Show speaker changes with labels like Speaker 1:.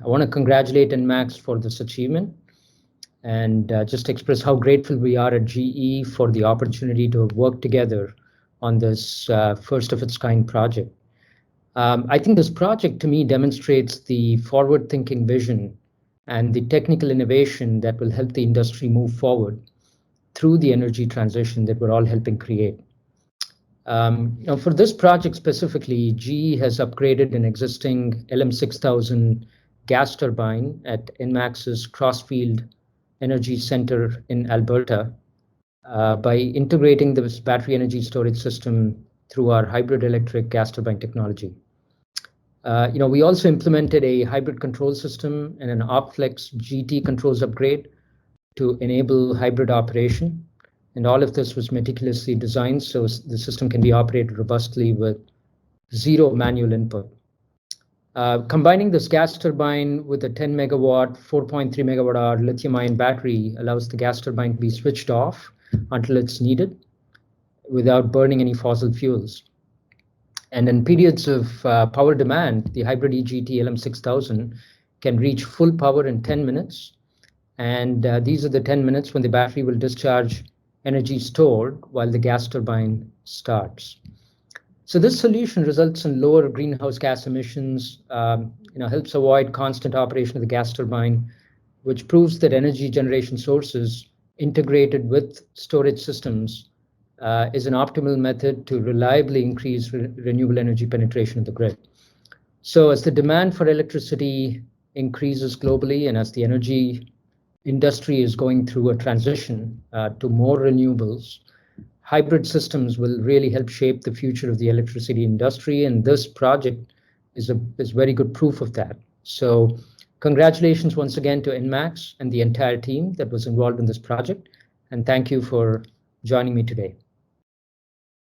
Speaker 1: I want to congratulate ENMAX for this achievement and just express how grateful we are at GE for the opportunity to work together on this first of its kind project. I think this project to me demonstrates the forward-thinking vision and the technical innovation that will help the industry move forward through the energy transition that we're all helping create. Now for this project specifically, GE has upgraded an existing LM6000 gas turbine at ENMAX's Crossfield Energy Center in Alberta by integrating this battery energy storage system through our hybrid electric gas turbine technology. We also implemented a hybrid control system and an OpFlex GT controls upgrade to enable hybrid operation. And all of this was meticulously designed so the system can be operated robustly with zero manual input. Combining this gas turbine with a 10 megawatt, 4.3 megawatt hour lithium-ion battery allows the gas turbine to be switched off until it's needed without burning any fossil fuels. And in periods of power demand, the hybrid EGT LM6000 can reach full power in 10 minutes. And these are the 10 minutes when the battery will discharge energy stored while the gas turbine starts. So this solution results in lower greenhouse gas emissions, helps avoid constant operation of the gas turbine, which proves that energy generation sources integrated with storage systems is an optimal method to reliably increase renewable energy penetration of the grid. So as the demand for electricity increases globally and as the energy industry is going through a transition to more renewables, hybrid systems will really help shape the future of the electricity industry, and this project is very good proof of that. So congratulations once again to ENMAX and the entire team that was involved in this project, and thank you for joining me today.